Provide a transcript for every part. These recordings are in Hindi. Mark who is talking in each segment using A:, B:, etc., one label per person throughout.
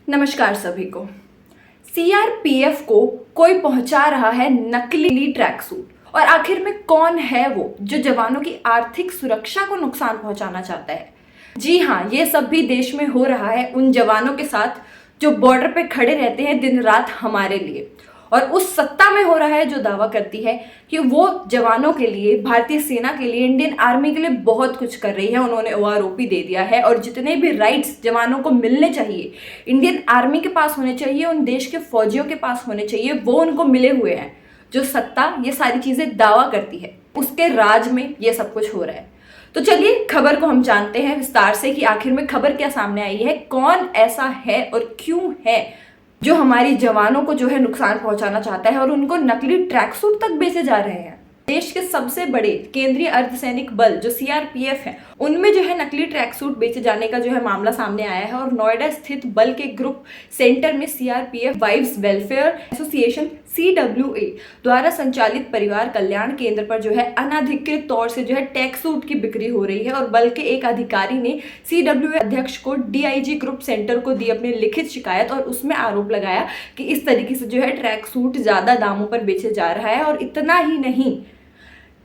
A: नमस्कार सभी को। सीआरपीएफ को कोई पहुंचा रहा है नकली ट्रैक सूट और आखिर में कौन है वो जो जवानों की आर्थिक सुरक्षा को नुकसान पहुंचाना चाहता है। जी हाँ, ये सब भी देश में हो रहा है उन जवानों के साथ जो बॉर्डर पे खड़े रहते हैं दिन रात हमारे लिए, और उस सत्ता में हो रहा है जो दावा करती है कि वो जवानों के लिए, भारतीय सेना के लिए, इंडियन आर्मी के लिए बहुत कुछ कर रही है। उन्होंने ओआरओपी दे दिया है और जितने भी राइट्स जवानों को मिलने चाहिए, इंडियन आर्मी के पास होने चाहिए, उन देश के फौजियों के पास होने चाहिए, वो उनको मिले हुए हैं। जो सत्ता ये सारी चीजें दावा करती है, उसके राज में ये सब कुछ हो रहा है। तो चलिए खबर को हम जानते हैं विस्तार से कि आखिर में खबर क्या सामने आई है, कौन ऐसा है और क्यों है जो हमारी जवानों को जो है नुकसान पहुंचाना चाहता है और उनको नकली ट्रैक सूट तक बेचे जा रहे हैं। देश के सबसे बड़े केंद्रीय अर्धसैनिक बल जो सीआरपीएफ है, उनमें जो है नकली ट्रैक सूट बेचे जाने का जो है मामला सामने आया है। और नोएडा स्थित बल के ग्रुप सेंटर में CRPF wives welfare association CWA द्वारा संचालित परिवार कल्याण केंद्र पर जो है अनाधिकृत तौर से जो है ट्रैक सूट की बिक्री हो रही है। और बल के एक अधिकारी ने CWA अध्यक्ष को DIG ग्रुप सेंटर को दी अपनी लिखित शिकायत और उसमें आरोप लगाया कि इस तरीके से जो है ट्रैक सूट ज्यादा दामों पर बेचे जा रहा है। और इतना ही नहीं,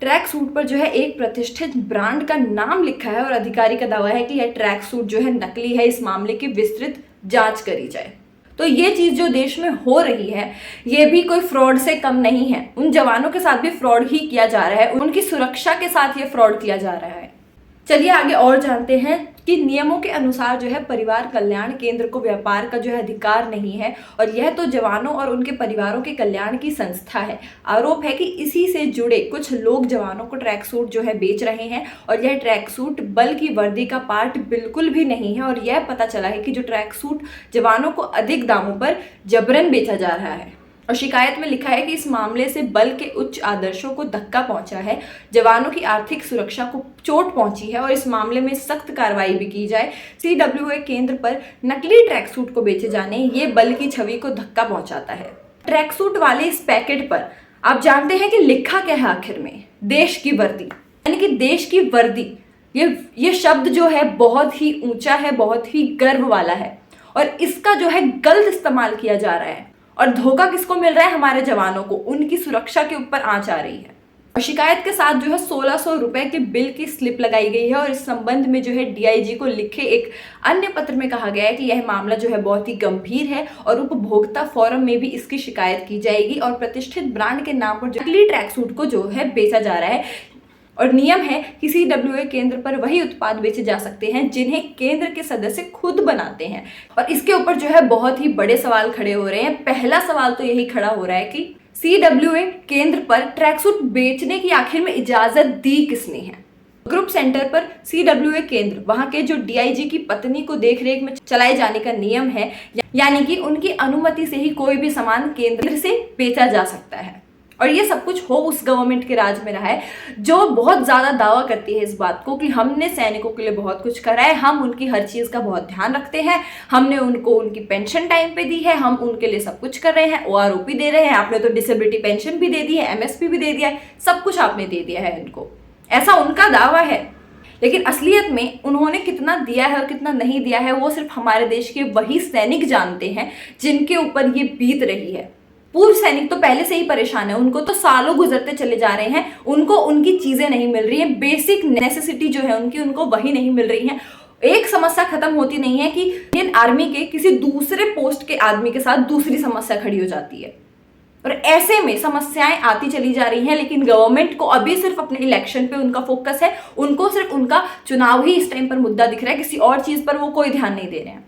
A: ट्रैक सूट पर जो है एक प्रतिष्ठित ब्रांड का नाम लिखा है और अधिकारी का दावा है कि यह ट्रैक सूट जो है नकली है। इस मामले की विस्तृत जांच करी जाए। तो ये चीज जो देश में हो रही है, ये भी कोई फ्रॉड से कम नहीं है। उन जवानों के साथ भी फ्रॉड ही किया जा रहा है, उनकी सुरक्षा के साथ ये फ्रॉड किया जा रहा है। चलिए आगे और जानते हैं कि नियमों के अनुसार जो है परिवार कल्याण केंद्र को व्यापार का जो है अधिकार नहीं है और यह तो जवानों और उनके परिवारों के कल्याण की संस्था है। आरोप है कि इसी से जुड़े कुछ लोग जवानों को ट्रैक सूट जो है बेच रहे हैं और यह ट्रैक सूट बल की वर्दी का पार्ट बिल्कुल भी नहीं है। और यह पता चला है कि जो ट्रैक सूट जवानों को अधिक दामों पर जबरन बेचा जा रहा है। और शिकायत में लिखा है कि इस मामले से बल के उच्च आदर्शों को धक्का पहुंचा है, जवानों की आर्थिक सुरक्षा को चोट पहुंची है और इस मामले में सख्त कार्रवाई भी की जाए। CWA केंद्र पर नकली ट्रैक सूट को बेचे जाने ये बल की छवि को धक्का पहुंचाता है। ट्रैक सूट वाले इस पैकेट पर आप जानते हैं कि लिखा क्या है आखिर में? देश की वर्दी, यानी कि देश की वर्दी। ये शब्द जो है बहुत ही ऊंचा है, बहुत ही गर्व वाला है और इसका जो है गलत इस्तेमाल किया जा रहा है। और धोखा किसको मिल रहा है? हमारे जवानों को, उनकी सुरक्षा के ऊपर आंच आ रही है। और शिकायत के साथ जो है 1600 रुपए के बिल की स्लिप लगाई गई है। और इस संबंध में जो है DIG को लिखे एक अन्य पत्र में कहा गया है कि यह मामला जो है बहुत ही गंभीर है और उपभोक्ता फोरम में भी इसकी शिकायत की जाएगी और प्रतिष्ठित ब्रांड के नाम पर जो नकली ट्रैक सूट को जो है बेचा जा रहा है। और नियम है कि CWA केंद्र पर वही उत्पाद बेचे जा सकते हैं जिन्हें केंद्र के सदस्य खुद बनाते हैं। और इसके ऊपर जो है बहुत ही बड़े सवाल खड़े हो रहे हैं। पहला सवाल तो यही खड़ा हो रहा है कि CWA केंद्र पर ट्रैक सूट बेचने की आखिर में इजाजत दी किसने है? ग्रुप सेंटर पर CWA केंद्र, वहां के जो DIG की पत्नी को देखरेख में चलाए जाने का नियम है, यानी कि उनकी अनुमति से ही कोई भी सामान केंद्र से बेचा जा सकता है। और ये सब कुछ हो उस गवर्नमेंट के राज में रहा है जो बहुत ज्यादा दावा करती है इस बात को कि हमने सैनिकों के लिए बहुत कुछ करा है, हम उनकी हर चीज का बहुत ध्यान रखते हैं, हमने उनको उनकी पेंशन टाइम पे दी है, हम उनके लिए सब कुछ कर रहे हैं, OROP दे रहे हैं, आपने तो डिसेबिलिटी पेंशन भी दे दी है, MSP भी दे दिया है, सब कुछ आपने दे दिया है इनको। ऐसा उनका दावा है, लेकिन असलियत में उन्होंने कितना दिया है और कितना नहीं दिया है वो सिर्फ हमारे देश के वही सैनिक जानते हैं जिनके ऊपर ये बीत रही है। पूर्व सैनिक तो पहले से ही परेशान है, उनको तो सालों गुजरते चले जा रहे हैं, उनको उनकी चीजें नहीं मिल रही हैं, बेसिक नेसेसिटी जो है उनकी, उनको वही नहीं मिल रही हैं। एक समस्या खत्म होती नहीं है कि इंडियन आर्मी के किसी दूसरे पोस्ट के आदमी के साथ दूसरी समस्या खड़ी हो जाती है। और ऐसे में समस्याएं आती चली जा रही हैं, लेकिन गवर्नमेंट को अभी सिर्फ अपने इलेक्शन पे उनका फोकस है, उनको सिर्फ उनका चुनाव ही इस टाइम पर मुद्दा दिख रहा है, किसी और चीज पर वो कोई ध्यान नहीं दे रहे हैं।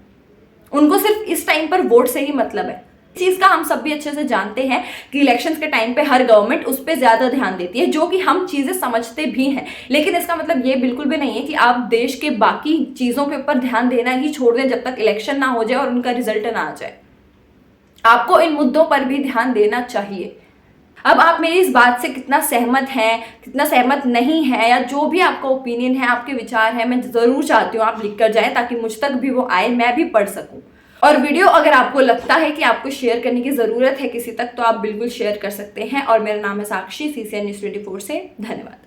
A: उनको सिर्फ इस टाइम पर वोट से ही मतलब है। चीज का हम सब भी अच्छे से जानते हैं कि इलेक्शंस के टाइम पे हर गवर्नमेंट उस पर ज्यादा ध्यान देती है, जो कि हम चीजें समझते भी हैं। लेकिन इसका मतलब ये बिल्कुल भी नहीं है कि आप देश के बाकी चीजों के ऊपर ध्यान देना ही छोड़ दें जब तक इलेक्शन ना हो जाए और उनका रिजल्ट ना आ जाए। आपको इन मुद्दों पर भी ध्यान देना चाहिए। अब आप मेरी इस बात से कितना सहमत हैं, कितना सहमत नहीं है, या जो भी आपका ओपिनियन है, आपके विचार है, मैं जरूर चाहती हूँ आप लिख कर जाए ताकि मुझ तक भी वो आए, मैं भी पढ़ सकूं। और वीडियो अगर आपको लगता है कि आपको शेयर करने की ज़रूरत है किसी तक, तो आप बिल्कुल शेयर कर सकते हैं। और मेरा नाम है साक्षी, CCN News 24 से। धन्यवाद।